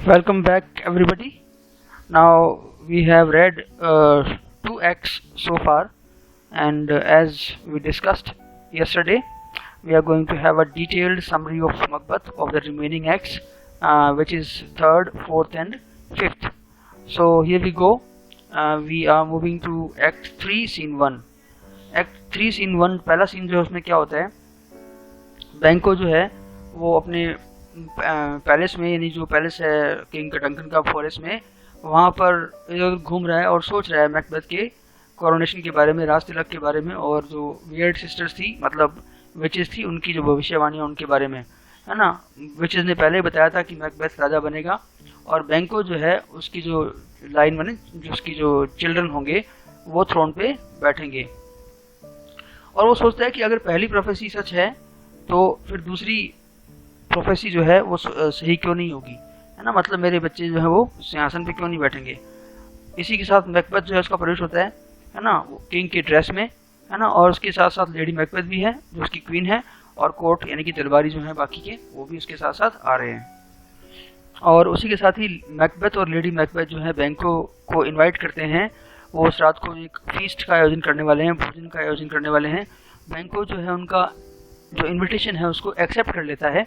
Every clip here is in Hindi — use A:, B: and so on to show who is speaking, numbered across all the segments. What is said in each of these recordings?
A: Welcome back, everybody. Now we have read two acts so far, and as we discussed yesterday, we are going to have a detailed summary of Macbeth of the remaining acts, which is third, fourth, and fifth. So here we go. We are moving to Act 3, Scene 1. Act 3, Scene 1 पहला सीन जो है उसमें क्या होता है, बैंको जो है वो अपने पैलेस में, यानी जो पैलेस है किंग डंकन का फॉरेस्ट में, वहाँ पर इधर घूम रहा है और सोच रहा है मैकबेथ के कोरोनेशन के बारे में, राज तिलक के बारे में, और जो वियर्ड सिस्टर्स थी, मतलब विचेस थी, उनकी जो भविष्यवाणियाँ उनके बारे में, है ना। विचेस ने पहले बताया था कि मैकबेथ राजा बनेगा, और बैंको जो है उसकी जो लाइन बने, जो उसकी जो चिल्ड्रन होंगे वो थ्रोन पे बैठेंगे। और वो सोचता है कि अगर पहली प्रोफेसी सच है तो फिर दूसरी प्रोफेसी जो है वो सही क्यों नहीं होगी, है ना। मतलब मेरे बच्चे जो है वो सिंहासन पे क्यों नहीं बैठेंगे। इसी के साथ मैकबेथ जो है उसका प्रवेश होता है ना, वो किंग के ड्रेस में, है ना, और उसके साथ साथ लेडी मैकबेथ भी है जो उसकी क्वीन है, और कोर्ट यानी कि दरबारी जो है बाकी के वो भी उसके साथ साथ आ रहे हैं। और उसी के साथ ही मैकबेथ और लेडी मैकबेथ जो है बैंको को इन्वाइट करते हैं, वो उस रात को एक फीस्ट का आयोजन करने वाले हैं, भोजन का आयोजन करने वाले हैं। बैंको जो है उनका जो इन्विटेशन है उसको एक्सेप्ट कर लेता है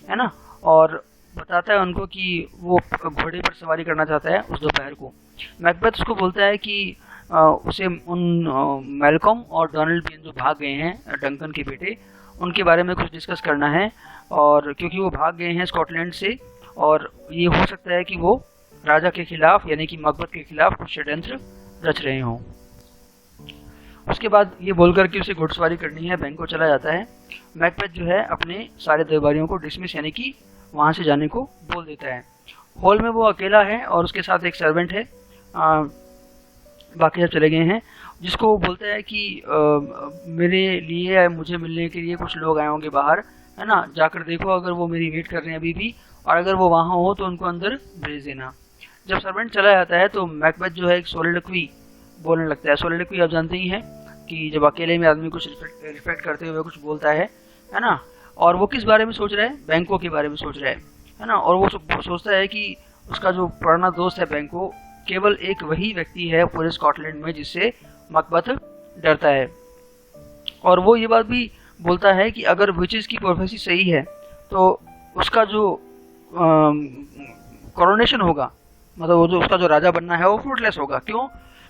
A: ना, और बताता है उनको कि वो घोड़े पर सवारी करना चाहता है उस दोपहर को। मैकबेथ उसको बोलता है कि उसे उन मैल्कॉम और डोनाल्ड बेन जो भाग गए हैं डंकन के बेटे, उनके बारे में कुछ डिस्कस करना है, और क्योंकि वो भाग गए हैं स्कॉटलैंड से, और ये हो सकता है कि वो राजा के खिलाफ यानी कि मैकबेथ के खिलाफ कुछ षड्यंत्र रच रहे हों। उसके बाद ये बोलकर कि उसे घुड़सवारी करनी है, बैंको चला जाता है। मैकबेथ जो है अपने सारे दरबारियों को डिसमिस यानी कि वहाँ से जाने को बोल देता है। हॉल में वो अकेला है और उसके साथ एक सर्वेंट है, बाकी सब चले गए हैं, जिसको वो बोलता है कि मेरे लिए, मुझे मिलने के लिए कुछ लोग आए होंगे बाहर, है ना, जाकर देखो अगर वो मेरी वेट कर रहे हैं अभी भी, और अगर वो वहाँ हो तो उनको अंदर भेज देना। जब सर्वेंट चला जाता है तो मैकबेथ जो है एक सोलिलोक्वी बोलने लगता है। सोलिलोक्वी आप जानते ही हैं कि जब अकेले में आदमी कुछ रिफ्लेक्ट करते हुए कुछ बोलता है ना, और वो किस बारे में सोच रहा है, बैंको के बारे में सोच रहा है ना, और वो सोचता है कि उसका जो पुराना दोस्त है बैंको, केवल एक वही व्यक्ति है पूरे स्कॉटलैंड में जिससे मैकबेथ डरता है। और वो ये बात भी बोलता है कि अगर विचेस की प्रोफेसी सही है तो उसका जो कोरोनेशन होगा, मतलब वो जो उसका जो राजा बनना है वो फ्रूटलेस होगा। क्यों?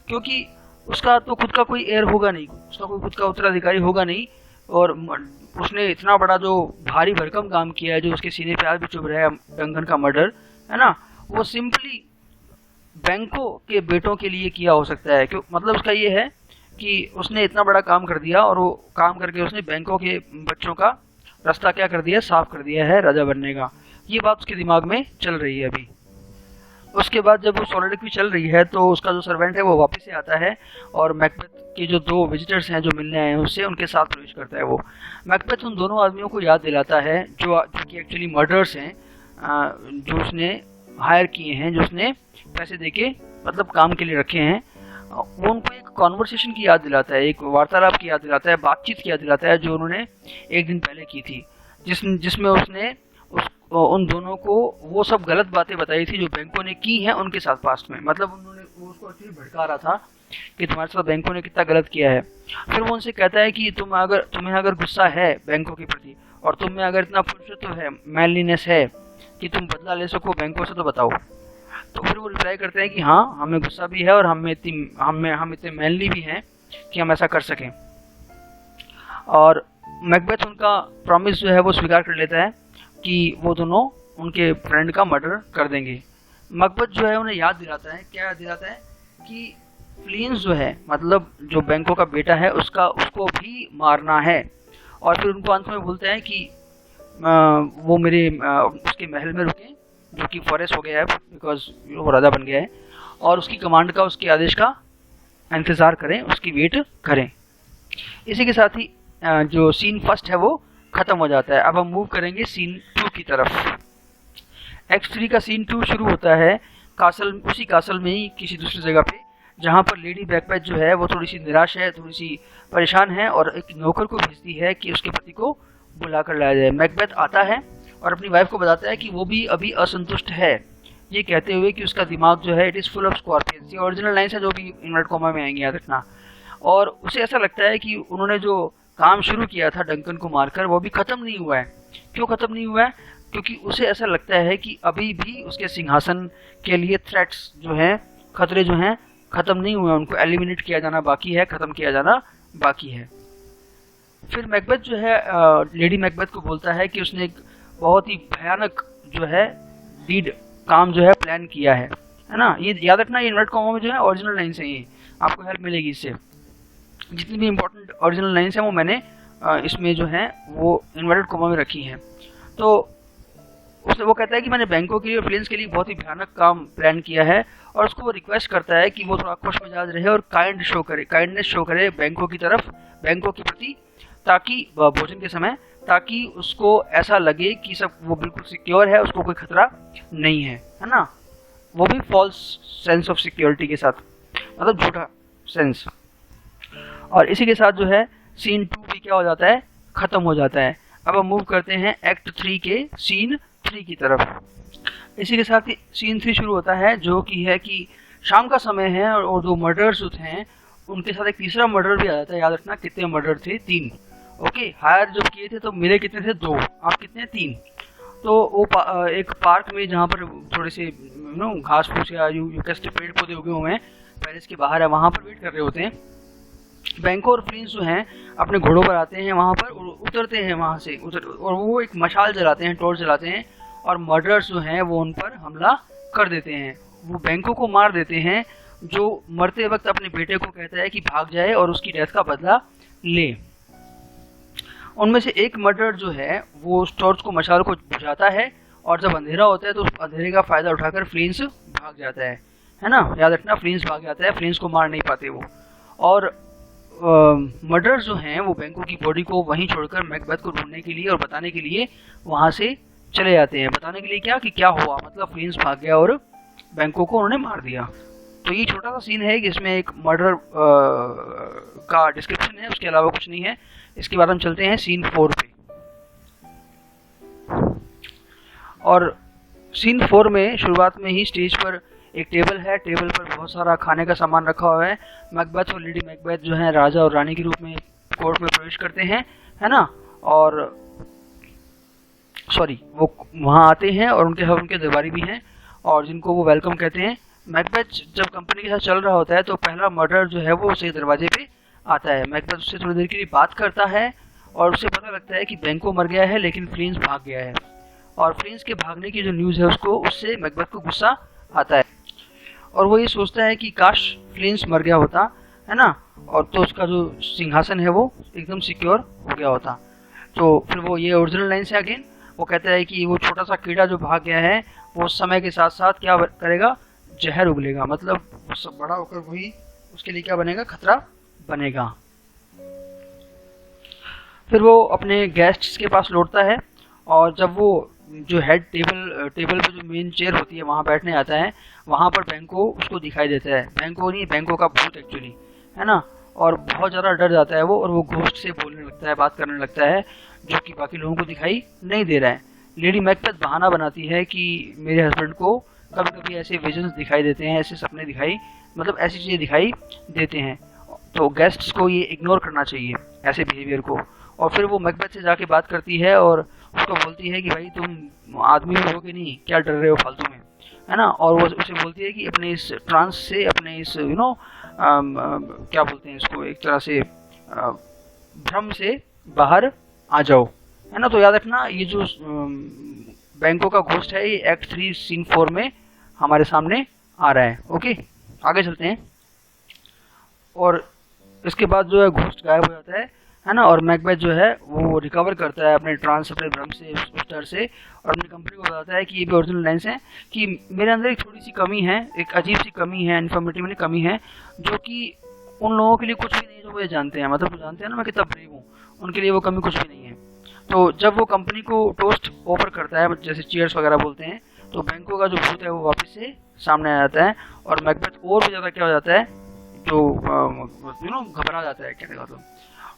A: क्योंकि उसका तो खुद का कोई एयर होगा नहीं, उसका कोई खुद का उत्तराधिकारी होगा नहीं, और उसने इतना बड़ा जो भारी भरकम काम किया है, जो उसके सीने पे आज भी चुभ रहा है, डंकन का मर्डर, है ना, वो सिंपली बैंको के बेटों के लिए किया हो सकता है। क्यों? मतलब उसका ये है कि उसने इतना बड़ा काम कर दिया, और वो काम करके उसने बैंको के बच्चों का रास्ता क्या कर दिया, साफ कर दिया है राजा बनने का। ये बात उसके दिमाग में चल रही है अभी। उसके बाद जब वो सोलिलोक्वी चल रही है तो उसका जो सर्वेंट है वो वापस से आता है, और मैकबेथ के जो दो विजिटर्स हैं जो मिलने आए हैं उससे उनके साथ प्रवेश करता है। वो मैकबेथ उन दोनों आदमियों को याद दिलाता है जो कि एक्चुअली मर्डर्स हैं, जो उसने हायर किए हैं, जो उसने पैसे देके मतलब काम के लिए रखे हैं। वो उनको एक कॉन्वर्सेशन की याद दिलाता है, एक वार्तालाप की याद दिलाता है, बातचीत की याद दिलाता है जो उन्होंने एक दिन पहले की थी, जिसमें उसने उन दोनों को वो सब गलत बातें बताई थी जो बैंको ने की हैं उनके साथ पास्ट में। मतलब उन्होंने उसको एक्चुअली भड़का रहा था कि तुम्हारे साथ बैंको ने कितना गलत किया है। फिर वो उनसे कहता है कि तुम्हें अगर गुस्सा है बैंको के प्रति, और तुम में अगर इतना पुरुषत्व है, मैनलीनेस है कि तुम बदला ले सको बैंको से, तो बताओ। तो फिर वो रिप्लाई करते हैं कि हाँ, हमें गुस्सा भी है और हम इतने मैनली भी हैं कि हम ऐसा कर सकें। और मैकबेथ उनका प्रॉमिस जो है वो स्वीकार कर लेता है कि वो दोनों उनके फ्रेंड का मर्डर कर देंगे। मैकबेथ जो है उन्हें याद दिलाता है, क्या याद दिलाता है, कि फ्लींस जो है, मतलब जो बैंको का बेटा है, उसको भी मारना है। और फिर उनको अंत में बोलते हैं कि वो उसके महल में रुकें, जो कि फॉरेस्ट हो गया है बिकॉज वो राजा बन गया है, और उसकी कमांड का, उसके आदेश का इंतज़ार करें, उसकी वेट करें। इसी के साथ ही जो सीन फर्स्ट है वो ख़त्म हो जाता है। अब हम मूव करेंगे सीन 2 की तरफ। एक्ट 3 का सीन 2 शुरू होता है उसी कासल में ही किसी दूसरी जगह पे, जहाँ पर लेडी मैकबेथ जो है वो थोड़ी सी निराश है, थोड़ी सी परेशान है और एक नौकर को भेजती है कि उसके पति को बुला कर लाया जाए। मैकबेथ आता है और अपनी वाइफ को बताता है कि वो भी अभी असंतुष्ट है, ये कहते हुए कि उसका दिमाग जो है it is full of scorpions. ये ओरिजिनल लाइन्स है जो कि इन्वर्ट कॉमा में आएंगे, याद रखना। और उसे ऐसा लगता है कि उन्होंने जो काम शुरू किया था डंकन को मारकर वो भी ख़त्म नहीं हुआ है। क्यों ख़त्म नहीं हुआ है? क्योंकि उसे ऐसा लगता है कि अभी भी उसके सिंहासन के लिए थ्रेट्स जो हैं, खतरे जो हैं, ख़त्म नहीं हुए, उनको एलिमिनेट किया जाना बाकी है, ख़त्म किया जाना बाकी है। फिर मैकबेथ जो है लेडी मैकबेथ को बोलता है कि उसने एक बहुत ही भयानक जो है डीड काम जो है प्लान किया है ना। ये याद रखना, ये इन्वर्ट कॉमा में जो है ओरिजिनल लाइन्स हैं, ये आपको हेल्प मिलेगी इससे। जितनी भी इंपॉर्टेंट ओरिजिनल लाइन्स हैं वो मैंने इसमें जो है वो इन्वर्टेड कॉमा में रखी हैं। तो उसने वो कहता है कि मैंने बैंकों के लिए और प्लेन्स के लिए बहुत ही भयानक काम प्लान किया है, और उसको वो रिक्वेस्ट करता है कि वो थोड़ा खुश मिजाज रहे और काइंडनेस शो करे बैंकों की तरफ, बैंकों के प्रति, ताकि भोजन के समय, ताकि उसको ऐसा लगे कि सब वो बिल्कुल सिक्योर है, उसको कोई खतरा नहीं है ना। वो भी फॉल्स सेंस ऑफ सिक्योरिटी के साथ, मतलब झूठा सेंस। और इसी के साथ जो है सीन 2 भी क्या हो जाता है, ख़त्म हो जाता है। अब हम मूव करते हैं एक्ट 3 के सीन 3 की तरफ। इसी के साथ ही सीन 3 शुरू होता है, जो कि है कि शाम का समय है और दो मर्डर्स होते हैं, उनके साथ एक तीसरा मर्डर भी आ जाता है। याद रखना कितने मर्डर थे, 3। ओके, हायर जब किए थे तो मिले कितने थे, 2। आप कितने, 3। तो वो एक पार्क में जहाँ पर थोड़े से घास फूस या यूकेस्ट पेड़ पौधे उगे हुए हैं, पेरिस के बाहर है, वहाँ पर वेट कर रहे होते हैं। बैंको और प्रिंस जो हैं अपने घोड़ों पर आते हैं, वहाँ पर उतरते हैं, वहाँ से और वो एक मशाल जलाते हैं, टॉर्च जलाते हैं, और मर्डरर्स जो हैं वो उन पर हमला कर देते हैं। वो बैंको को मार देते हैं, जो मरते वक्त अपने बेटे को कहता है कि भाग जाए और उसकी डेथ का बदला ले। उनमें से एक मर्डर जो है वो उस टॉर्च को, मशाल को बुझाता है, और जब अंधेरा होता है तो उस अंधेरे का फ़ायदा उठाकर फ्लिंस भाग जाता है ना। याद रखना, फ्लिंस भाग जाता है, फ्लिंस को मार नहीं पाते वो। और मर्डर्स जो हैं वो बैंको की बॉडी को वहीं छोड़कर मैकबेथ को ढूंढने के लिए और बताने के लिए वहाँ से चले जाते हैं। बताने के लिए क्या, कि क्या हुआ, मतलब फ्लिंस भाग गया और बैंको को उन्होंने मार दिया। तो ये छोटा सा सीन है, जिसमें एक मर्डर का डिस्क्रिप्शन है, उसके अलावा कुछ नहीं है। इसके बाद हम चलते हैं सीन 4 पे। और सीन 4 में शुरुआत में ही स्टेज पर एक टेबल है, टेबल पर बहुत सारा खाने का सामान रखा हुआ है। मैकबेथ और लेडी मैकबेथ जो है राजा और रानी के रूप में कोर्ट में प्रवेश करते हैं, है ना। और वो वहाँ आते हैं और उनके साथ उनके दरबारी भी हैं, और जिनको वो वेलकम कहते हैं। मैकबेथ जब कंपनी के साथ चल रहा होता है तो पहला मर्डर जो है वो उसके दरवाजे पे आता है। मैकबेथ उससे थोड़ी देर के लिए बात करता है और उसे पता लगता है कि बैंको मर गया है, लेकिन फ्लिंस भाग गया है। और फ्लिंस के भागने की जो न्यूज़ है उससे मैकबेथ को गुस्सा आता है, और वो ये सोचता है कि काश फ्लिंस मर गया होता, है ना, और तो उसका जो सिंहासन है वो एकदम सिक्योर हो गया होता। तो फिर वो ये ओरिजिनल लाइन से अगेन वो कहता है कि वो छोटा सा कीड़ा जो भाग गया है वो समय के साथ साथ क्या करेगा, जहर उगलेगा, मतलब सब बड़ा होकर वही उसके लिए क्या बनेगा, खतरा बनेगा। फिर वो अपने गेस्ट्स के पास लौटता है, और जब वो जो हेड टेबल पे जो मेन चेयर होती है वहाँ बैठने आता है, वहाँ पर बैंको उसको दिखाई देता है। बैंको नहीं, बैंको का भूत एक्चुअली, है ना। और बहुत ज़्यादा डर जाता है वो, और वो घोस्ट से बोलने लगता है, बात करने लगता है, जो कि बाकी लोगों को दिखाई नहीं दे रहा है। लेडी मैकबेथ बहाना बनाती है कि मेरे हस्बैंड को कभी कभी ऐसे विजन्स दिखाई देते हैं, ऐसे सपने मतलब ऐसी चीज़ें दिखाई देते हैं, तो गेस्ट्स को ये इग्नोर करना चाहिए ऐसे बिहेवियर को। और फिर वो मैकबेथ से जाके बात करती है और उसको बोलती है कि भाई तुम आदमी हो कि नहीं, क्या डर रहे हो फालतू में, है ना। और वो उसे बोलती है कि अपने इस ट्रांस से, अपने इस क्या बोलते हैं इसको, एक तरह से भ्रम से बाहर आ जाओ, है ना। तो याद रखना, ये जो बैंको का घोस्ट है ये एक्ट 3 सीन 4 में हमारे सामने आ रहा है। ओके, आगे चलते हैं। और इसके बाद जो है घोस्ट गायब हो जाता है ना, और मैकबेथ जो है वो रिकवर करता है अपने ट्रांस, अपने भ्रम से, उस डर से, और अपनी कंपनी को बताता है कि ये भी ओरिजिनल लाइन्स हैं कि मेरे अंदर एक थोड़ी सी कमी है, एक अजीब सी कमी है, इन्फॉर्मेटिव कमी है, जो कि उन लोगों के लिए कुछ भी नहीं है जो मुझे जानते हैं, मतलब जानते हैं ना मैं कितना ब्रेव हूँ, उनके लिए वो कमी कुछ भी नहीं है। तो जब वो कंपनी को टोस्ट ऑफर करता है, जैसे चीयर्स वगैरह बोलते हैं, तो बैंको का जो भूत है वो वापस से सामने आ जाता है, और मैकबेथ और भी ज़्यादा क्या हो जाता है, जो घबरा जाता है कहने का मतलब,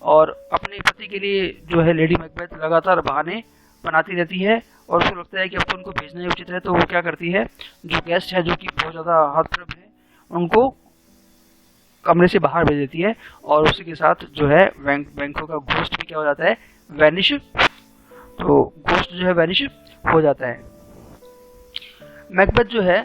A: और अपने पति के लिए जो है लेडी मैकबेथ लगातार बहाने बनाती रहती है और उसको लगता है कि अब तो उनको भेजना ही उचित है। तो वो क्या करती है, जो गेस्ट है जो कि बहुत ज़्यादा हार्टथ्रॉब है उनको कमरे से बाहर भेज देती है, और उसी के साथ जो है बैंको का घोस्ट भी क्या हो जाता है, वैनिश। तो घोस्ट जो है वैनिश हो जाता है। मैकबेथ जो है,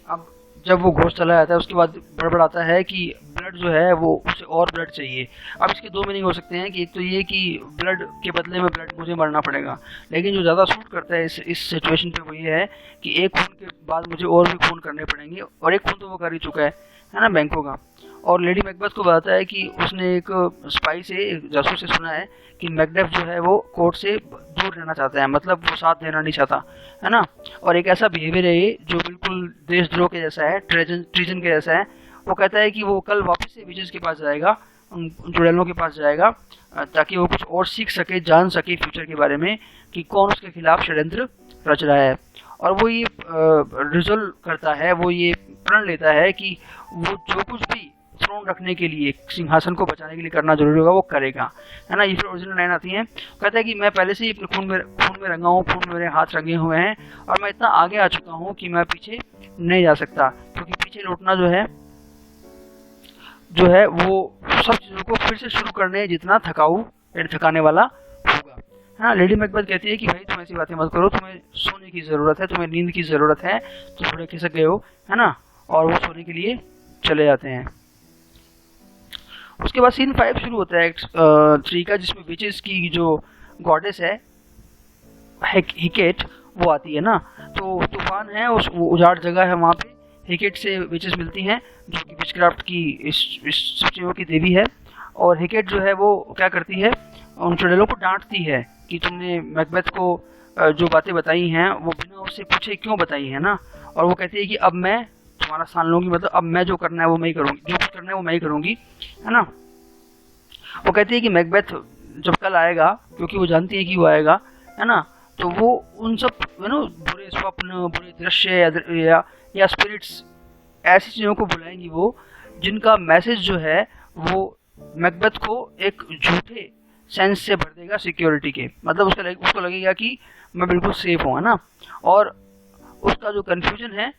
A: अब जब वो घोस्ट चला जाता है उसके बाद बड़बड़ाता है कि ब्लड जो है वो उसे और ब्लड चाहिए। अब इसके दो मीनिंग हो सकते हैं कि एक तो ये कि ब्लड के बदले में ब्लड मुझे मरना पड़ेगा, लेकिन जो ज़्यादा सूट करता है इस सिचुएशन पे वो ये है कि एक खून के बाद मुझे और भी खून करने पड़ेंगे, और एक खून तो वो कर ही चुका है ना, बैंको का। और लेडी मैकबेथ को बताता है कि उसने एक स्पाई से, एक जासूस से सुना है कि मैकबेथ जो है वो कोर्ट से दूर रहना चाहता है, मतलब वो साथ देना नहीं चाहता है ना। और एक ऐसा बिहेवियर है ये जो बिल्कुल देशद्रोह के जैसा है, ट्रीजन के जैसा है। वो कहता है कि वो कल वापस से विचेस के पास जाएगा, उन चुड़ैलों के पास जाएगा, ताकि वो कुछ और सीख सके, जान सके फ्यूचर के बारे में कि कौन उसके खिलाफ षड्यंत्र रच रहा है। और वो ये रिजोल्व करता है, वो ये प्रण लेता है कि वो जो कुछ भी थ्रोन रखने के लिए, सिंहासन को बचाने के लिए करना जरूरी होगा वो करेगा, है ना। ये फिर ओरिजिनल लाइन आती है, कहता है कि मैं पहले से ही अपने खून में रंगा हूँ, खून में मेरे हाथ रंगे हुए हैं, और मैं इतना आगे आ चुका हूँ कि मैं पीछे नहीं जा सकता, क्योंकि पीछे लौटना जो है वो सब चीज़ों को फिर से शुरू करने जितना थकाने वाला होगा, है ना। लेडी मैकबेथ कहती है कि भाई तुम ऐसी बातें मत करो, तुम्हें सोने की ज़रूरत है, तुम्हें नींद की ज़रूरत है, तुम थोड़े खिसक गए हो, है ना। और वो सोने के लिए चले जाते हैं। उसके बाद सीन 5 शुरू होता है 3 का, जिसमें विचेस की जो गॉडेस है हिकेट वो आती है ना। तो तूफान है, वो उजाड़ जगह है, वहाँ पे हिकेट से विचेस मिलती हैं जो कि विचक्राफ्ट की इस सब चीज़ों की देवी है। और हिकेट जो है वो क्या करती है, उन चुड़ैलों को डांटती है कि तुमने मैकबेथ को जो बातें बताई हैं वो बिना उससे पूछे क्यों बताई है ना। और वो कहती है कि अब मैं तुम्हारा स्थान लूंगी, मतलब अब मैं जो करना है वो मैं ही करूँगी, जो कुछ करना है वो मैं ही करूँगी, है ना। वो कहती है कि मैकबेथ जब कल आएगा, क्योंकि वो जानती है कि वो आएगा, है ना, तो वो उन सब बुरे स्वप्न, बुरे दृश्य या स्पिरिट्स, ऐसी चीज़ों को बुलाएंगी वो, जिनका मैसेज जो है वो मैकबेथ को एक झूठे सेंस से भर देगा सिक्योरिटी के, मतलब उसको लगेगा कि मैं बिल्कुल सेफ हूँ, है ना। और उसका जो कन्फ्यूजन है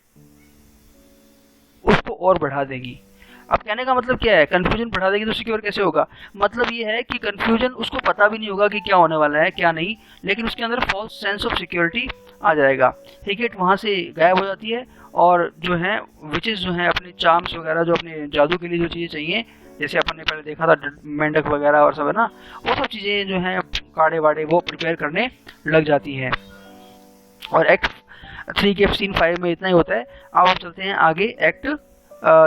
A: उसको और बढ़ा देगी। अब कहने का मतलब क्या है, कन्फ्यूजन बढ़ा देगी तो सिक्योर कैसे होगा, मतलब ये है कि कन्फ्यूजन, उसको पता भी नहीं होगा कि क्या होने वाला है क्या नहीं, लेकिन उसके अंदर फॉल्स सेंस ऑफ सिक्योरिटी आ जाएगा। हिकेट वहाँ से गायब हो जाती है, और जो है विचेस जो हैं अपने चार्म्स वगैरह, जो अपने जादू के लिए जो चीज़ें चाहिए, जैसे अपन ने पहले देखा था मेंढक वगैरह और सब, है ना, वो सब चीज़ें जो हैं काढ़े वाड़े वो प्रिपेयर करने लग जाती हैं। और एक्ट 3 के सीन 5 में इतना ही होता है। अब हम चलते हैं आगे एक्ट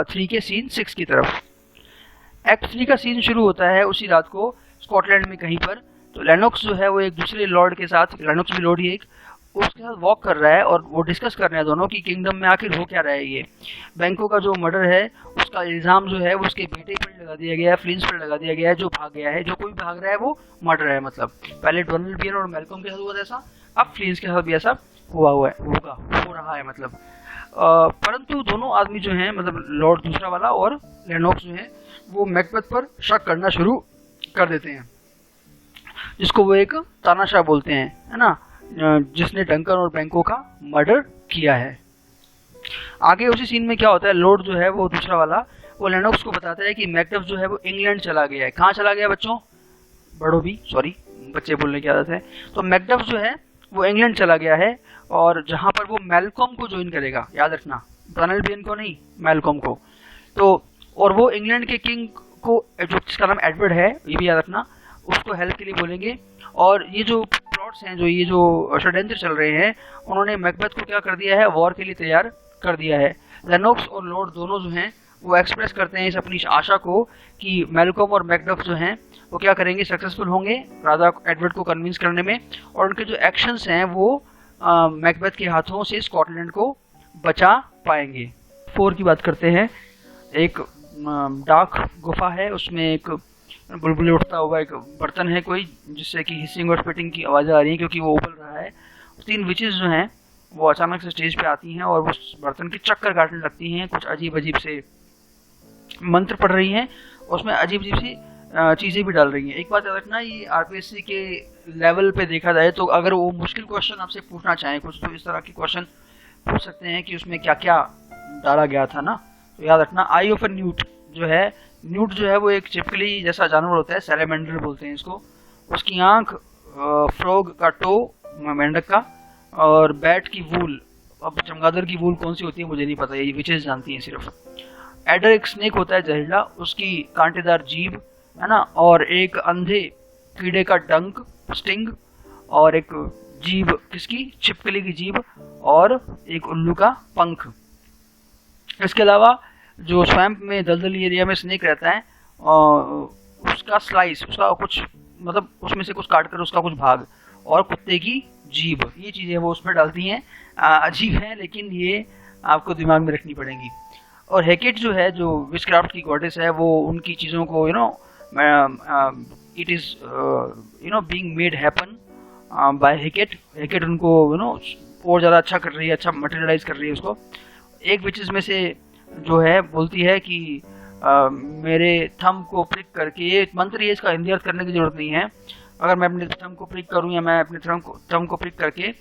A: 3 के सीन 6 की तरफ। एक्ट 3 का सीन शुरू होता है उसी रात को स्कॉटलैंड में कहीं पर। तो लेनोक्स जो है वो एक दूसरे लॉर्ड के साथ, लेनोक्स भी लॉर्ड ही एक, उसके साथ वॉक कर रहा है, और वो डिस्कस कर रहे हैं दोनों कि किंगडम में आखिर हो क्या रहा है। ये बैंको का जो मर्डर है उसका इल्ज़ाम जो है वो उसके बेटे पर लगा दिया गया है, फ्लिंस पर लगा दिया गया है, जो भाग गया है। जो कोई भाग रहा है वो मर्डर है, मतलब पहले डोनाल्ड बियन और मैल्कम के साथ हुआ था ऐसा, अब फ्लिंस के साथ भी ऐसा हो रहा है मतलब। परंतु दोनों आदमी जो हैं, मतलब लॉर्ड दूसरा वाला और लेनोक्स जो है, वो मैकबेथ पर शक करना शुरू कर देते हैं, जिसको वो एक तानाशाह बोलते हैं, है ना, जिसने डंकन और बैंको का मर्डर किया है। आगे उसी सीन में क्या होता है, लॉर्ड जो है वो दूसरा वाला, वो लेनोक्स को बताता है कि मैकबेथ जो है वो इंग्लैंड चला गया है। कहाँ चला गया बच्चों, बड़ों भी, सॉरी, बच्चे बोलने की आदत है। तो मैकबेथ जो है वो इंग्लैंड चला गया है, और जहाँ पर वो मैल्कॉम को ज्वाइन करेगा, याद रखना, डोनाल्ड बियन को नहीं, मैल्कॉम को। तो और वो इंग्लैंड के किंग को, जो जिसका नाम एडवर्ड है, ये भी याद रखना, उसको हेल्प के लिए बोलेंगे। और ये जो प्लॉट्स हैं, ये जो षड्यंत्र चल रहे हैं, उन्होंने मैकबेथ को क्या कर दिया है, वॉर के लिए तैयार कर दिया है। लेनोक्स और लॉर्ड दोनों जो हैं वो एक्सप्रेस करते हैं इस अपनी आशा को कि मैल्कॉम और मैकडफ जो हैं वो क्या करेंगे, सक्सेसफुल होंगे राजा एडवर्ड को कन्विंस करने में, और उनके जो एक्शंस हैं वो मैकबेथ के हाथों से स्कॉटलैंड को बचा पाएंगे। 4 की बात करते हैं। एक डार्क गुफा है, उसमें एक बुलबुले उठता हुआ एक बर्तन है कोई, जिससे कि हिसिंग और स्पिटिंग की आवाज़ें आ रही हैं क्योंकि वो उबल रहा है। 3 विचेस जो हैं वो अचानक से स्टेज पे आती हैं और वो बर्तन के चक्कर काटने लगती हैं, कुछ अजीब अजीब से मंत्र पढ़ रही हैं, उसमें अजीब अजीब सी चीज़ें भी डाल रही हैं। एक बात याद रखना, ये आरपीएससी के लेवल पे देखा जाए तो अगर वो मुश्किल क्वेश्चन आपसे पूछना चाहें कुछ, तो इस तरह के क्वेश्चन पूछ सकते हैं कि उसमें क्या क्या डाला गया था ना। तो याद रखना, आई ऑफ ए न्यूट जो है, न्यूट जो है वो एक चिपकली जैसा जानवर होता है, सैलेमेंडर बोलते हैं इसको। उसकी आंख, फ्रॉग का टो, मेंढक का, और बैट की वूल, अब चमगादड़ की वूल कौन सी होती है मुझे नहीं पता, ये विचेस जानती हैं सिर्फ। एडर एक स्नेक होता है जहरीला, उसकी कांटेदार जीभ है ना, और एक अंधे कीड़े का डंक, स्टिंग, और एक जीभ किसकी, छिपकली की जीभ, और एक उल्लू का पंख। इसके अलावा जो स्वैम्प में दलदली एरिया में स्नेक रहता है, उसका स्लाइस, उसका कुछ मतलब उसमें से कुछ काट कर उसका कुछ भाग, और कुत्ते की जीभ, ये चीज़ें वो उसमें डालती हैं। अजीब है लेकिन ये आपको दिमाग में रखनी पड़ेंगी। और हेकेट जो है, जो विचक्राफ्ट की गॉडेस है, वो उनकी चीज़ों को it is being made happen by Hecate. Hecate उनको और ज़्यादा अच्छा कर रही है, अच्छा मटेरियलाइज कर रही है उसको। एक विचेस में से जो है बोलती है कि मेरे थंब को प्रिक करके, ये मंत्र है, इसका हिंदी अर्थ करने की जरूरत नहीं है। अगर मैं अपने थंब को प्रिक करूँ या मैं अपने थंब को प्रिक करके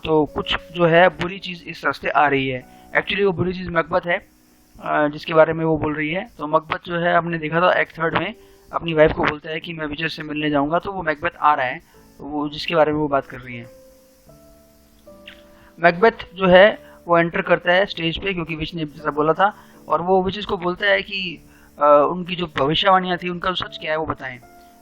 A: तो कुछ जो है बुरी चीज़ इस रास्ते आ रही है। एक्चुअली वो बुरी चीज़ मकबत है जिसके बारे में वो बोल रही है। तो मकबत जो है, हमने देखा था एक्ट 3 में, अपनी वाइफ को बोलता है कि मैं विचेस से मिलने जाऊंगा, तो वो मैकबेथ आ रहा है, तो वो जिसके बारे में वो बात कर रही है। मैकबेथ जो है वो एंटर करता है स्टेज पे, क्योंकि विच ने जैसा बोला था, और वो विचेस को बोलता है कि उनकी जो भविष्यवाणियाँ थी उनका सच क्या है वो बताएं,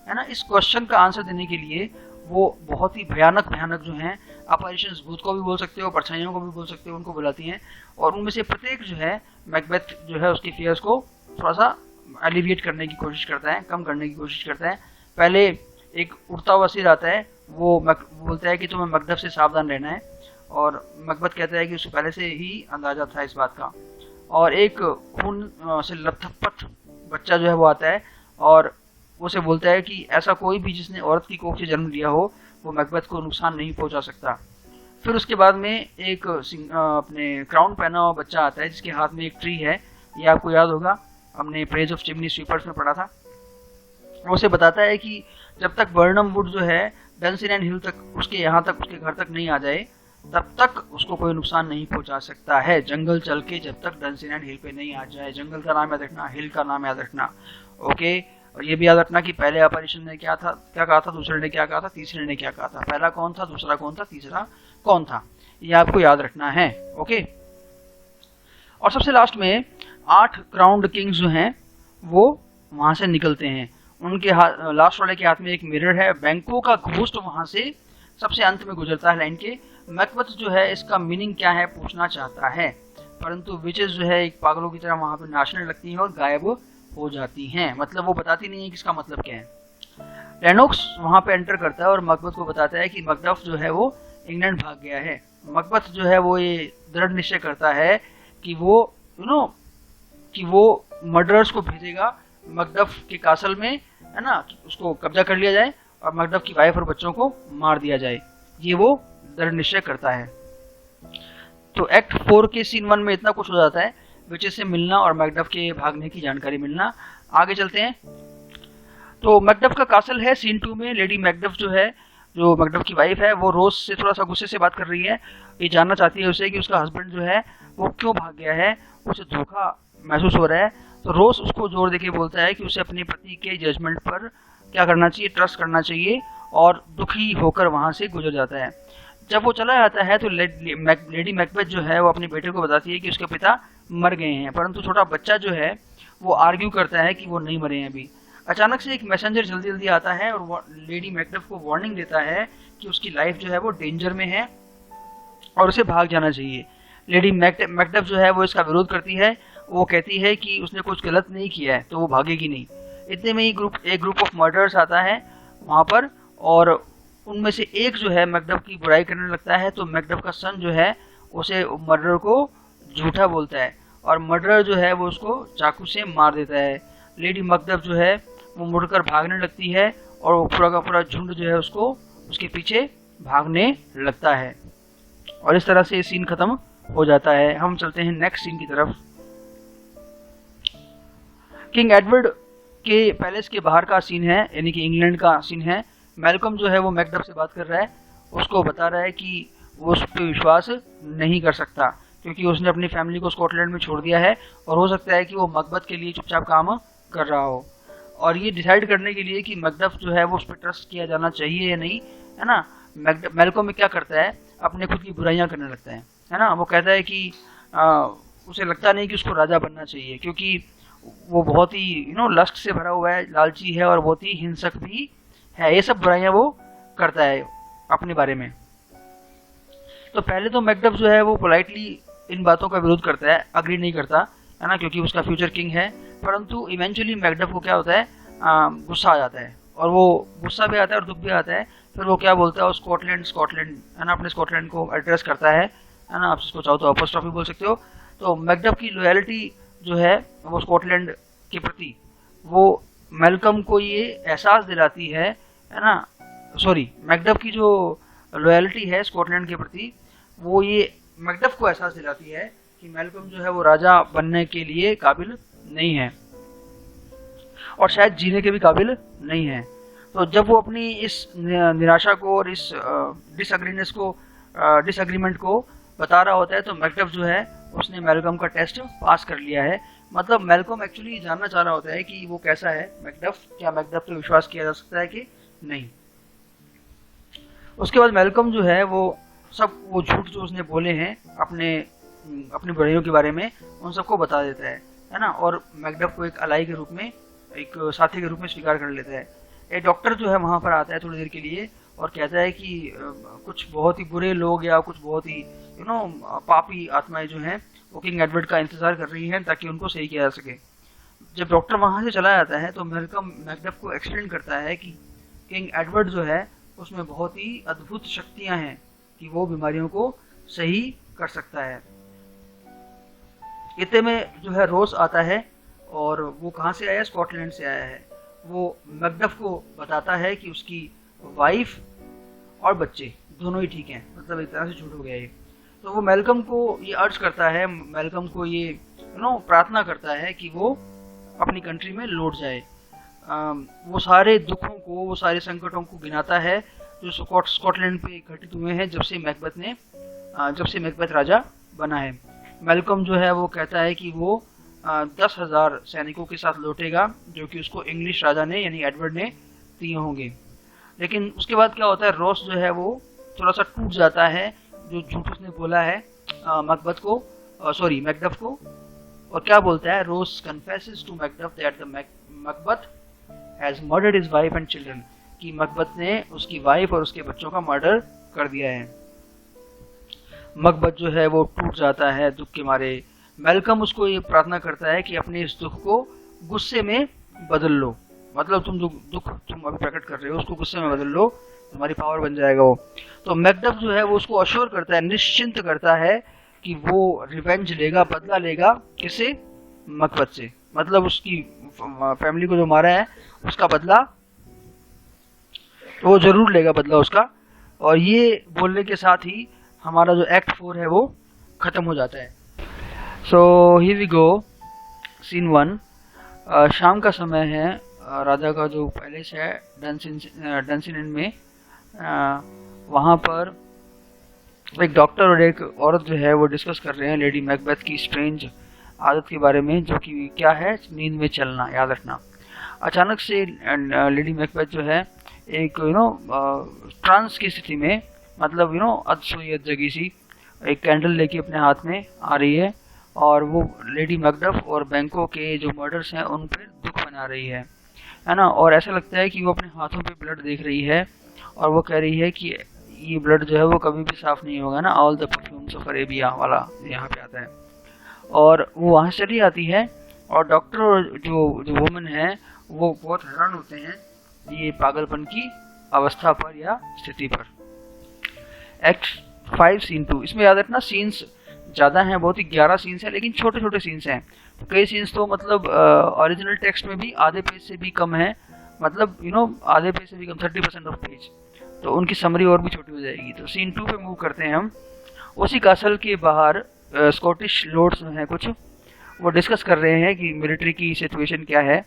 A: है ना। इस क्वेश्चन का आंसर देने के लिए वो बहुत ही भयानक भयानक जो हैं अपैरिशंस, भूत को भी बोल सकते हो, परछाइयों को भी बोल सकते हो, उनको बुलाती हैं, और उनमें से प्रत्येक जो है मैकबेथ जो है उसकी फियर्स को थोड़ा सा एलिविएट करने की कोशिश करता है, कम करने की कोशिश करता है। पहले एक उड़ता हुआ सिर आता है, वो बोलता है कि तुम्हें मकदफ से सावधान रहना है, और मकबत कहता है कि उसको पहले से ही अंदाजा था इस बात का। और एक खून से लथपथ बच्चा जो है वो आता है, और उसे बोलता है कि ऐसा कोई भी जिसने औरत की कोख से जन्म लिया हो वो मैकबेथ को नुकसान नहीं पहुंचा सकता। फिर उसके बाद में एक अपने क्राउन पहना हुआ बच्चा आता है जिसके हाथ में एक ट्री है, ये आपको याद होगा, हमने प्रेज ऑफ चिमनी स्वीपर्स में पढ़ा था। उसे बताता है कि जब तक बर्नम वुड जो है डनसिन हिल तक, उसके यहाँ तक, उसके घर तक नहीं आ जाए, तब तक उसको कोई नुकसान नहीं पहुंचा सकता है। जंगल चल के जब तक डनसिन हिल पे नहीं आ जाए, जंगल का नाम याद रखना, हिल का नाम याद रखना, ओके। और ये भी याद रखना कि पहले अपैरिशन ने क्या कहा था, दूसरे ने क्या कहा था, तीसरे ने क्या कहा था, पहला कौन था, दूसरा कौन था, तीसरा कौन था, ये आपको याद रखना है, ओके। और सबसे लास्ट में 8 क्राउन्ड किंग्स जो हैं वो वहां से निकलते हैं। उनके हाथ, लास्ट वाले के हाथ में एक मिरर है, बैंकों का घोस्ट वहां से सबसे अंत में गुजरता है लाइन के। मैकबेथ जो है इसका मीनिंग क्या है पूछना चाहता है, परंतु विचेस जो है एक पागलों की तरह वहां पर नाचने लगती हैं और गायब हो जाती हैं, मतलब वो बताती नहीं है कि इसका मतलब क्या है। लेनोक्स वहां पे एंटर करता है और मकबत को बताता है कि मकदफ जो है वो इंग्लैंड भाग गया है। मकबत जो है वो ये दृढ़ निश्चय करता है कि वो कि वो मर्डरर्स को भेजेगा मकदफ के कासल में, है ना, उसको कब्जा कर लिया जाए और मकदफ की वाइफ और बच्चों को मार दिया जाए, ये वो दृढ़ निश्चय करता है। तो एक्ट 4 के सीन 1 में इतना कुछ हो जाता है, विचेस से मिलना और मैकडफ के भागने की जानकारी मिलना। आगे चलते हैं। तो मैकडफ का कासल है सीन 2 में। लेडी मैकडफ जो है, जो मैकडफ की वाइफ है, वो रोज से थोड़ा सा गुस्से से बात कर रही है। ये जानना चाहती है उसे कि उसका हस्बैंड जो है वो क्यों भाग गया है, उसे धोखा महसूस हो रहा है। तो रोज उसको जोर देके बोलता है कि उसे अपने पति के जजमेंट पर क्या करना चाहिए, ट्रस्ट करना चाहिए, और दुखी होकर वहां से गुजर जाता है। जब वो चला जाता है तो लेडी मैकबेथ जो है वो अपने बेटे को बताती है कि उसके पिता मर गए हैं, परंतु छोटा बच्चा जो है वो आर्ग्यू करता है कि वो नहीं मरे हैं अभी। अचानक से एक मैसेंजर जल्दी जल्दी आता है और लेडी मैकबेथ को वार्निंग देता है कि उसकी लाइफ जो है वो डेंजर में है और उसे भाग जाना चाहिए। लेडी मैकबेथ जो है वो इसका विरोध करती है, वो कहती है कि उसने कुछ गलत नहीं किया है तो वो भागेगी नहीं। इतने में ही एक ग्रुप ऑफ मर्डरर्स आता है वहाँ पर, और उनमें से एक जो है मैकडफ की बुराई करने लगता है। तो मैकडफ का सन जो है उसे मर्डर को झूठा बोलता है और मर्डरर जो है वो उसको चाकू से मार देता है। लेडी मैकडफ जो है वो मुड़कर भागने लगती है और वो पूरा का पूरा झुंड जो है उसको उसके पीछे भागने लगता है, और इस तरह से सीन खत्म हो जाता है। हम चलते हैं नेक्स्ट सीन की तरफ। किंग एडवर्ड के पैलेस के बाहर का सीन है, यानी कि इंग्लैंड का सीन है। मैल्कम जो है वो मैकडफ से बात कर रहा है, उसको बता रहा है कि वो उस पर विश्वास नहीं कर सकता क्योंकि उसने अपनी फैमिली को स्कॉटलैंड में छोड़ दिया है और हो सकता है कि वो मकबत के लिए चुपचाप काम कर रहा हो। और ये डिसाइड करने के लिए कि मैकडफ जो है वो उस पर ट्रस्ट किया जाना चाहिए या नहीं, है ना, मैल्कम में क्या करता है, अपने खुद की बुराइयां करने लगता है ना। वो कहता है कि उसे लगता नहीं कि उसको राजा बनना चाहिए क्योंकि वो बहुत ही लस्ट से भरा हुआ है, लालची है और बहुत ही हिंसक भी है। ये सब बुराइयां वो करता है अपने बारे में। तो पहले तो मैकडफ जो है वो पोलाइटली इन बातों का विरोध करता है, अग्री नहीं करता, है ना, क्योंकि उसका फ्यूचर किंग है। परंतु इवेंचुअली मैकडफ को क्या होता है, गुस्सा आ जाता है, और वो गुस्सा भी आता है और दुख भी आता है। फिर वो क्या बोलता है, स्कॉटलैंड है ना, अपने स्कॉटलैंड को एड्रेस करता है ना, आप इसको चाहो तो अपोस्ट्रोफी बोल सकते हो। तो मैकडफ की लॉयल्टी जो है वो स्कॉटलैंड के प्रति, वो मैल्कम को ये एहसास दिलाती है ना, सॉरी, मैकडफ की जो लॉयल्टी है स्कॉटलैंड के प्रति, वो ये मैकडफ को एहसास दिलाती है कि मैल्कम जो है वो राजा बनने के लिए काबिल नहीं है और शायद जीने के भी काबिल नहीं है। तो जब वो अपनी इस निराशा को और इस डिसएग्रीमेंट को बता रहा होता है तो मैकडफ जो है उसने मैल्कम का टेस्ट पास कर लिया है। मतलब मैल्कम एक्चुअली जानना चाह रहा होता है कि वो कैसा है मैकडफ, क्या मैकडफ पे विश्वास किया जा सकता है कि नहीं। उसके बाद मैल्कम जो है वो झूठ जो उसने बोले हैं अपनी बुराइयों के बारे में, उन सबको बता देता है ना, और मैकडफ को एक अलाई के रूप में, एक साथी के रूप में स्वीकार कर लेता है। एक डॉक्टर जो है वहाँ पर आता है थोड़ी देर के लिए और कहता है कि कुछ बहुत ही बुरे लोग या कुछ बहुत ही पापी आत्माएं जो हैं वो किंग एडवर्ड का इंतजार कर रही हैं ताकि उनको सही किया जा सके। जब डॉक्टर वहाँ से चला जाता है तो मैल्कम मैकडफ को एक्सप्लेन करता है कि किंग एडवर्ड जो है उसमें बहुत ही अद्भुत शक्तियाँ हैं कि वो बीमारियों को सही कर सकता है। इतने में जो है रोस आता है और वो कहाँ से आया, स्कॉटलैंड से आया है। वो मैकडफ को बताता है कि उसकी वाइफ और बच्चे दोनों ही ठीक हैं, मतलब एक तरह से झूठ हो गया ये। तो वो मैल्कम को ये अर्ज करता है, मैल्कम को ये प्रार्थना करता है कि वो अपनी कंट्री में लौट जाए। वो सारे दुखों को, वो सारे संकटों को गिनाता है जो स्कॉटलैंड पे घटित हुए हैं जब से मैकबेथ राजा बना है। मैल्कम जो है वो कहता है कि वो 10,000 सैनिकों के साथ लौटेगा जो कि उसको इंग्लिश राजा ने यानी एडवर्ड ने दिए होंगे। लेकिन उसके बाद क्या होता है, रोस जो है वो थोड़ा सा टूट जाता है जो झूठ उसने बोला है मैकडफ को, और क्या बोलता है, Ross confesses to Macduff that the Macbeth has murdered his wife and children, कि मैकबेथ ने उसकी वाइफ और उसके बच्चों का मर्डर कर दिया है। मैकबेथ जो है वो टूट जाता है दुख के मारे। मैल्कम उसको ये प्रार्थना करता है कि अपने इस दुख को गुस्से में बदल लो, मतलब तुम जो दुख तुम अभी प्रकट कर रहे हो उसको गुस्से में बदल लो, तुम्हारी पावर बन जाएगा वो। तो मैकडफ जो है वो उसको अश्योर करता है, निश्चिंत करता है कि वो रिवेंज लेगा, बदला लेगा, किससे, मैकबेथ से, मतलब उसकी फैमिली को जो मारा है उसका बदला वो जरूर लेगा, बदला उसका। और ये बोलने के साथ ही हमारा जो एक्ट 4 है वो खत्म हो जाता है। So here we go, scene 1। शाम का समय है, राजा का जो पैलेस है डंसिन इन में, वहाँ पर एक डॉक्टर और एक औरत जो है वो डिस्कस कर रहे हैं लेडी मैकबेथ की स्ट्रेंज आदत के बारे में, जो कि क्या है, नींद में चलना, याद रखना। अचानक से लेडी मैकबेथ जो है एक ट्रांस की स्थिति में, मतलब अधसोई जगी सी, एक कैंडल लेके अपने हाथ में आ रही है और वो लेडी मैकडफ और बैंकों के जो मर्डर्स हैं उन पर दुख बना रही है ना। और ऐसा लगता है कि वो अपने हाथों पे ब्लड देख रही है और वो कह रही है कि ये ब्लड जो है वो कभी भी साफ नहीं होगा ना, all the perfumes of Arabia वाला यहाँ पे आता है। और वो वहाँ से चली आती है और डॉक्टर और जो वुमन है वो बहुत हैरान होते हैं ये पागलपन की अवस्था पर या स्थिति पर। एक्ट 5 सीन 2, इसमें याद रखना सीन्स ज़्यादा हैं, बहुत ही 11 सीन्स हैं, लेकिन छोटे छोटे सीन्स हैं। तो कई सीन्स तो मतलब ओरिजिनल टेक्स्ट में भी आधे पेज से भी कम है, मतलब आधे पेज से भी कम, 30% ऑफ पेज, तो उनकी समरी और भी छोटी हो जाएगी। तो सीन 2 पे मूव करते हैं हम। उसी कासल के बाहर स्कॉटिश लॉर्ड्स हैं कुछ, वो डिस्कस कर रहे हैं कि मिलिट्री की सिचुएशन क्या है।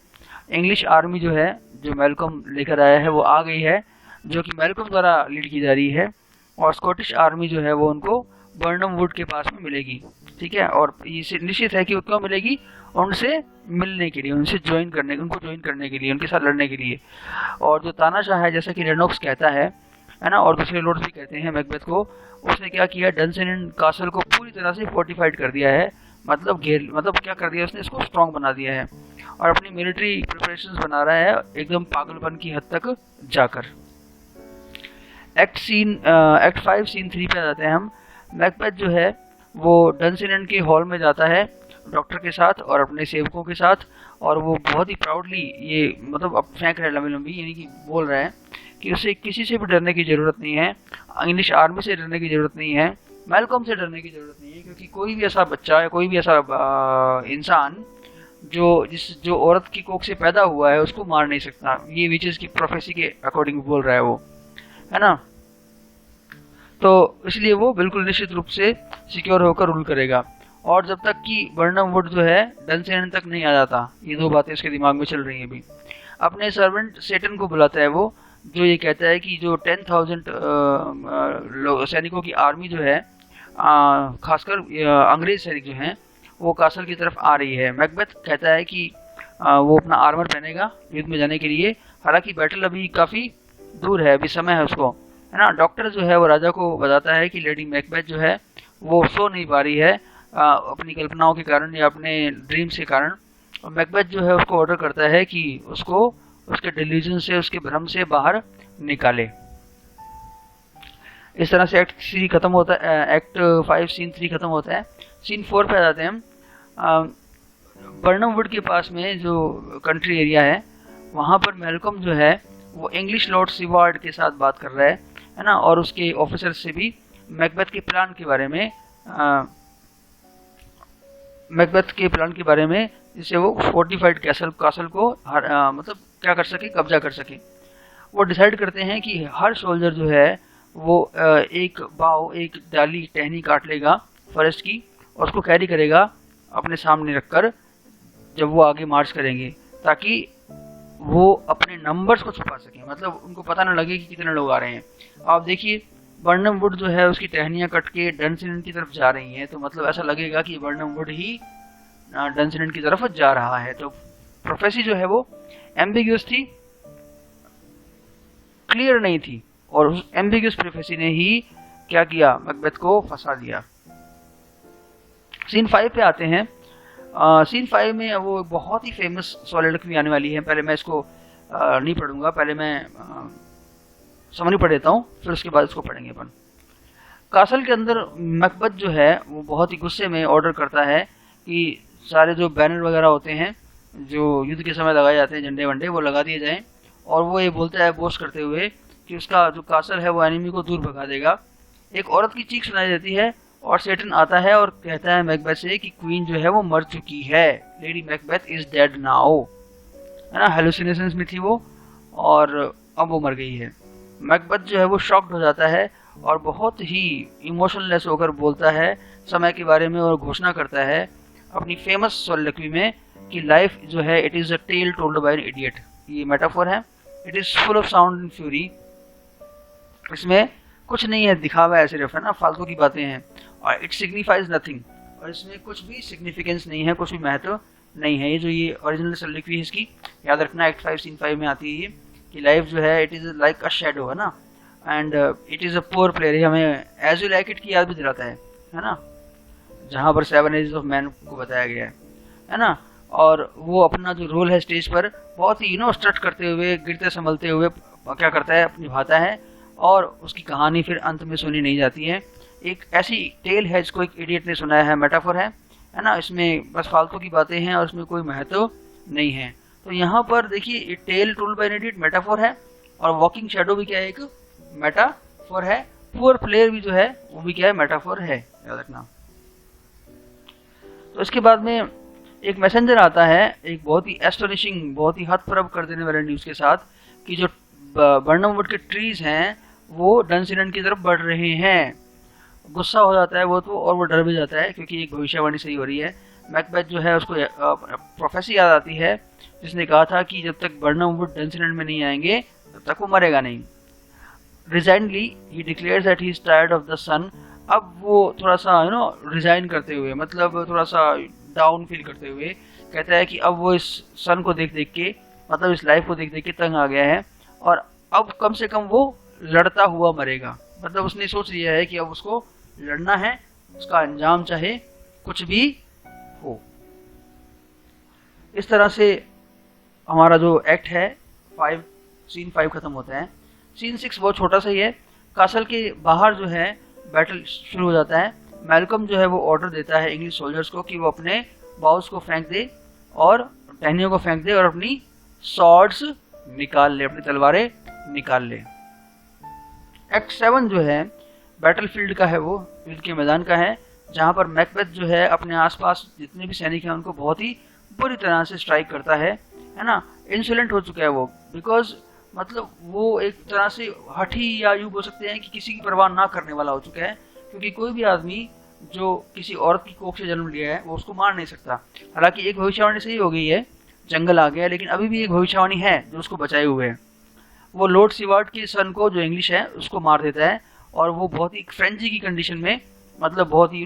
A: इंग्लिश आर्मी जो है, जो मैल्कम लेकर आया है, वो आ गई है, जो कि मैल्कम द्वारा लीड की जा रही है। और स्कॉटिश आर्मी जो है वो उनको बर्नम वुड के पास में मिलेगी, ठीक है। और ये निश्चित है कि वो क्यों मिलेगी, उनसे मिलने के लिए, उनसे उनको ज्वाइन करने के लिए, उनके साथ लड़ने के लिए। और जो तानाशाह है, जैसा कि रेनॉक्स कहता है ना, और दूसरे लॉर्ड्स भी कहते हैं मैकबेथ को, उसने क्या किया, डनसिन कासल को पूरी तरह से फोर्टिफाइड कर दिया है, मतलब क्या कर दिया उसने, इसको स्ट्रॉन्ग बना दिया है, और अपनी मिलिट्री प्रिपरेशंस बना रहा है एकदम पागलपन की हद तक जाकर। एक्ट 5 सीन 3 पे जाते हैं हम। मैकबेथ जो है वो डनसिन के हॉल में जाता है डॉक्टर के साथ और अपने सेवकों के साथ, और वो बहुत ही प्राउडली ये मतलब अब फेंक रहा है लंबी लंबी, यानी कि बोल रहा है कि उसे किसी से भी डरने की ज़रूरत नहीं है, इंग्लिश आर्मी से डरने की ज़रूरत नहीं है, मैल्कम से डरने की ज़रूरत नहीं है, क्योंकि कोई भी ऐसा बच्चा है, कोई भी ऐसा इंसान जो औरत की कोख से पैदा हुआ है, उसको मार नहीं सकता। ये विचेस की प्रोफेसी के अकॉर्डिंग बोल रहा है वो, है ना। तो इसलिए वो बिल्कुल निश्चित रूप से सिक्योर होकर रूल करेगा। और जब तक कि बर्नम वुड जो है डनसिन तक नहीं आ जाता, ये दो बातें इसके दिमाग में चल रही हैं अभी। अपने सर्वेंट सेटन को बुलाता है वो, जो ये कहता है कि जो 10,000 सैनिकों की आर्मी जो है, खासकर अंग्रेज सैनिक जो हैं, वो कासल की तरफ आ रही है। मैकबेथ कहता है कि वो अपना आर्मर पहनेगा युद्ध में जाने के लिए, हालांकि बैटल अभी काफ़ी दूर है, अभी समय है उसको, है ना। डॉक्टर जो है वो राजा को बताता है कि लेडी मैकबेथ जो है वो सो नहीं पा रही है अपनी कल्पनाओं के कारण या अपने ड्रीम्स के कारण। और मैकबेथ जो है उसको ऑर्डर करता है कि उसको उसके डिल्यूजन से, उसके भ्रम से बाहर निकाले। इस तरह से एक्ट 3 खत्म होता है, एक्ट 5 सीन 3 खत्म होता है। सीन 4 पे आ जाते हैं हम। बर्नम वुड के पास में जो कंट्री एरिया है, वहाँ पर मैल्कम जो है वो इंग्लिश लॉर्ड सीवार्ड के साथ बात कर रहा है ना, और उसके ऑफिसर से भी मैकबेथ के प्लान के बारे में जिससे वो फोर्टिफाइड कासल को मतलब क्या कर सके, कब्जा कर सके। वो डिसाइड करते हैं कि हर सोल्जर जो है वो एक डाली टहनी काट लेगा फॉरेस्ट की, और उसको कैरी करेगा अपने सामने रखकर जब वो आगे मार्च करेंगे, ताकि वो अपने नंबर्स को छुपा सकें, मतलब उनको पता न लगे कि कितने लोग आ रहे हैं। आप देखिए बर्नम वुड जो है उसकी टहनियाँ कट के डनसिन की तरफ जा रही हैं, तो मतलब ऐसा लगेगा कि बर्नम वुड ही डनसिन की तरफ जा रहा है। तो प्रोफेसी जो है वो एम्बिग्यूअस थी, क्लियर नहीं थी, और उस एम्बिग्यूअस प्रोफेसी ने ही क्या किया, मैकबेथ को फंसा दिया। सीन 5 पे आते हैं। सीन 5 में वो बहुत ही फेमस सोलिलोक्वी आने वाली है। पहले मैं इसको नहीं पढ़ूंगा, पहले मैं समरी पढ़ देता हूँ, फिर उसके बाद इसको पढ़ेंगे अपन। कासल के अंदर मैकबेथ जो है वो बहुत ही गुस्से में ऑर्डर करता है कि सारे जो बैनर वगैरह होते हैं जो युद्ध के समय लगाए जाते हैं, झंडे वंडे, वो लगा दिए जाएं। और वो ये बोलता है बोस्ट करते हुए कि उसका जो कासल है वो एनिमी को दूर भगा देगा। एक औरत की चीख सुनाई देती है और सेटन आता है और कहता है मैकबेथ से कि क्वीन जो है वो मर चुकी है, lady Macbeth is dead now, है ना। हेलुसिनेशंस में थी वो और अब वो मर गई है। मैकबेथ जो है वो शॉक्ड हो जाता है और बहुत ही इमोशनलेस होकर बोलता है समय के बारे में, और घोषणा करता है अपनी फेमस सोलिलोक्वी में कि लाइफ जो है it is a tale told by an idiot. ये मेटाफोर है, it is full of sound and fury. इसमें कुछ नहीं है, दिखावा है सिर्फ, है ना, फालतू की बातें हैं, और इट सिग्निफाइज नथिंग, और इसमें कुछ भी सिग्निफिकेंस नहीं है, कुछ भी महत्व नहीं है। ये जो ये ओरिजिनल सोलिलोक्वी है इसकी याद रखना, एक्ट 5 सीन 5 में आती है ये कि लाइफ जो है it is like a shadow, है ना, and it is a poor player. ये हमें एज यू लाइक इट की याद भी दिलाता है ना, जहाँ पर 7 एजेस ऑफ मैन को बताया गया है ना। और वो अपना जो रोल है स्टेज पर बहुत ही स्ट्रट करते हुए, गिरते संभलते हुए क्या करता है, निभाता है, और उसकी कहानी फिर अंत में सुनी नहीं जाती है। एक ऐसी टेल है जिसको एक इडियट ने सुनाया है, मेटाफोर है ना, इसमें बस फालतू की बातें हैं और इसमें कोई महत्व नहीं है। तो यहाँ पर देखिए tale told by an idiot metaphor है, और वॉकिंग शैडो भी क्या है, एक मेटाफोर है। पुअर प्लेयर भी जो है वो भी क्या है, मेटाफोर है, याद रखना। तो इसके बाद में एक मैसेंजर आता है एक बहुत ही एस्टोनिशिंग, बहुत ही हतप्रभ कर देने वाले न्यूज़ के साथ कि जो बर्नम वुड के ट्रीज हैं वो डनसिन की तरफ बढ़ रहे हैं। गुस्सा हो जाता है वो तो, और वो डर भी जाता है क्योंकि एक भविष्यवाणी सही हो रही है। मैकबेथ जो है उसको प्रोफेसी याद आती है जिसने कहा था कि जब तक बर्नम वुड डंसलैंड में नहीं आएंगे तब तक वो मरेगा नहीं। Resignedly he declares that he is tired of the sun. अब वो थोड़ा सा रिजाइन करते हुए, मतलब थोड़ा सा डाउन फील करते हुए कहता है कि अब वो इस सन को देख देख के, मतलब इस लाइफ को देख देख के तंग आ गया है और अब कम से कम वो लड़ता हुआ मरेगा। मतलब उसने सोच लिया है कि अब उसको लड़ना है, उसका अंजाम चाहे कुछ भी हो। इस तरह से हमारा जो एक्ट है सीन 5 खत्म होता है। सीन 6 बहुत छोटा सा ही है। कासल के बाहर जो है बैटल शुरू हो जाता है। मैल्कम जो है वो ऑर्डर देता है इंग्लिश सोल्जर्स को कि वो अपने बाउस को फेंक दे और टहनियों को फेंक दे और अपनी सॉर्ड्स निकाल ले, अपनी तलवारें निकाल ले। एक्ट 7 जो है बैटलफील्ड का है, वो युद्ध के मैदान का है, जहाँ पर मैकबेथ जो है अपने आसपास जितने भी सैनिक हैं उनको बहुत ही बुरी तरह से स्ट्राइक करता है ना। इंसोलेंट हो चुका है वो, बिकॉज मतलब वो एक तरह से हठी या यूँ बोल सकते हैं कि किसी की परवाह ना करने वाला हो चुका है, क्योंकि कोई भी आदमी जो किसी औरत की कोख से जन्म लिया है वो उसको मार नहीं सकता। हालांकि एक भविष्यवाणी सही हो गई है, जंगल आ गया, लेकिन अभी भी एक भविष्यवाणी है जो उसको बचाए हुए है। वो लॉर्ड सीवार्ड के सन को, जो इंग्लिश है, उसको मार देता है और वो बहुत ही फ्रेंजी की कंडीशन में, मतलब बहुत ही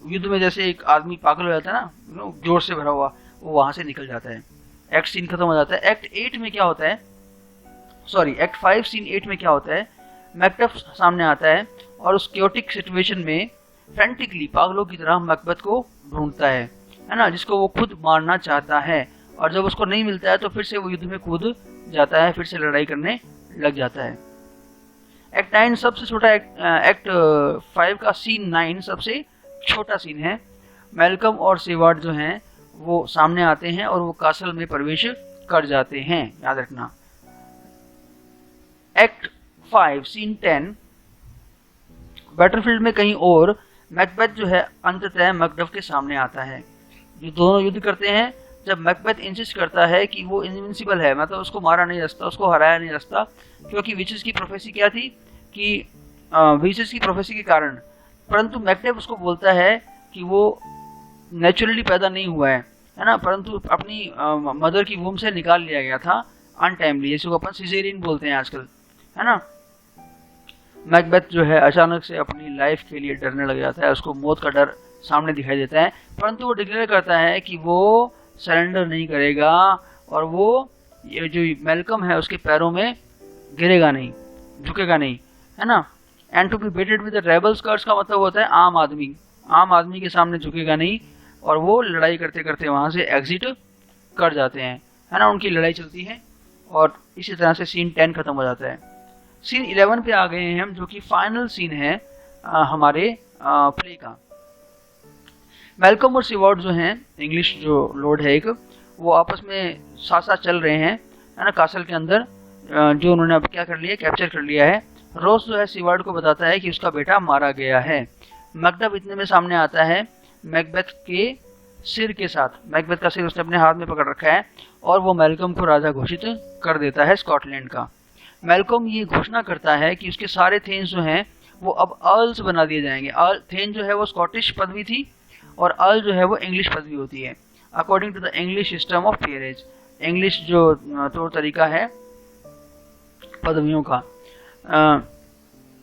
A: युद्ध में जैसे एक आदमी पागल हो जाता है ना, जोर से भरा हुआ, वो वहां से निकल जाता है। एक्ट सीन खत्म हो जाता है। एक्ट 8 में क्या होता है, सॉरी एक्ट 5 सीन 8 में क्या होता है, मैकबेथ सामने आता है और उस क्योटिक सिचुएशन में फ्रेंटिकली पागलों की तरह मैकबेथ को ढूंढता है ना, जिसको वो खुद मारना चाहता है। और जब उसको नहीं मिलता है तो फिर से वो युद्ध में कूद जाता है, फिर से लड़ाई करने लग जाता है। एक्ट 9 सबसे छोटा, एक्ट 5 का सीन 9 सबसे छोटा सीन है। मैल्कम और सीवार्ड जो हैं वो सामने आते हैं और वो कासल में प्रवेश कर जाते हैं, याद रखना। एक्ट 5 सीन 10 बैटलफील्ड में कहीं और मैकबेथ जो है अंततः मैकडफ के सामने आता है। ये दोनों युद्ध करते हैं। जब मैकबेथ इंसिस्ट करता है कि वो इनविंसिबल है, मतलब उसको मारा नहीं जा सकता, उसको हराया नहीं जा सकता, क्योंकि विचेस की प्रोफेसी क्या थी कि विचेस की प्रोफेसी के कारण, परंतु मैकडेफ उसको बोलता है कि वो नेचुरली पैदा नहीं हुआ है ना, परंतु अपनी मदर की वूम से निकाल लिया गया था अनटाइमली, जैसे को अपन सिजेरियन बोलते हैं आजकल, है ना। मैकबेथ जो है अचानक से अपनी लाइफ के लिए डरने लग जाता है, उसको मौत का डर सामने दिखाई देता है, परंतु वो डिक्लेयर करता है कि वो सरेंडर नहीं करेगा और वो ये जो मैल्कम है उसके पैरों में गिरेगा नहीं, झुकेगा नहीं, है ना। And to be baited with the rabble's curse का मतलब होता है आम आदमी के सामने झुकेगा नहीं, और वो लड़ाई करते करते वहां से एग्जिट कर जाते हैं, है ना। उनकी लड़ाई चलती है और इसी तरह से सीन 10 खत्म हो जाता है। सीन 11 पे आ गए हैं हम, जो कि फाइनल सीन है हमारे प्ले का। मैल्कम और सीवार्ड जो हैं, इंग्लिश जो लॉर्ड है एक, वो आपस में साथ साथ चल रहे हैं, है ना, कासल के अंदर, जो उन्होंने अब क्या कर लिया, कैप्चर कर लिया है। रोज जो है सीवार्ड को बताता है कि उसका बेटा मारा गया है। मैकडफ इतने में सामने आता है मैकबेथ के सिर के साथ। मैकबेथ का सिर उसने अपने हाथ में पकड़ रखा है और वो मैल्कम को राजा घोषित कर देता है स्कॉटलैंड का। मैल्कम ये घोषणा करता है कि उसके सारे थेन्स जो हैं वो अब अर्ल्स बना दिए जाएंगे। थेन जो है वो स्कॉटिश पदवी थी और अर्ल जो है वो इंग्लिश पदवी होती है, according to the English system of peerage. English जो तौर तरीका है पदवियों का।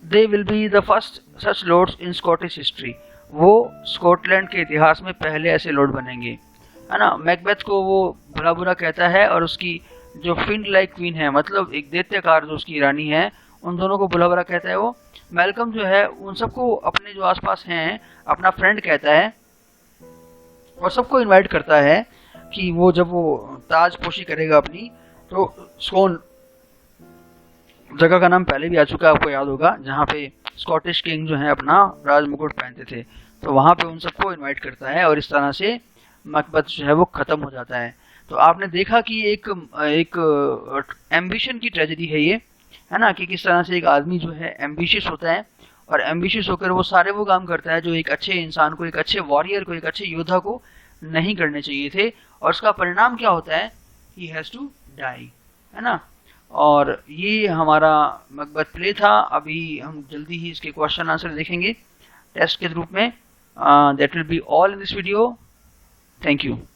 A: They will be the first such lords in Scottish history. वो स्कॉटलैंड के इतिहास में पहले ऐसे लॉर्ड बनेंगे, है ना। मैकबेथ को वो बुरा बुरा कहता है और उसकी जो फिंड लाइक क्वीन है, मतलब एक दैत्यकार जो उसकी रानी है, उन दोनों को बुरा बुरा कहता है वो। मैल्कम जो है उन सबको अपने जो आसपास हैं अपना फ्रेंड कहता है और सबको इनवाइट करता है कि वो जब वो ताजपोशी करेगा अपनी, तो स्कोन जगह का नाम पहले भी आ चुका है, आपको याद होगा, जहाँ पे स्कॉटिश किंग जो है अपना राज मुकुट पहनते थे, तो वहाँ पे उन सबको इनवाइट करता है और इस तरह से मैकबेथ जो है वो खत्म हो जाता है। तो आपने देखा कि एक एम्बिशन की ट्रेजेडी है ये, है ना, कि किस तरह से एक आदमी जो है एम्बिशियस होता है और एम्बिशियस होकर वो सारे वो काम करता है जो एक अच्छे इंसान को, एक अच्छे वॉरियर को, एक अच्छे योद्धा को नहीं करने चाहिए थे, और उसका परिणाम क्या होता है, ही हैज टू डाई, है ना। और ये हमारा मैकबेथ प्ले था। अभी हम जल्दी ही इसके क्वेश्चन आंसर देखेंगे टेस्ट के रूप में। That will be all in this video. Thank you.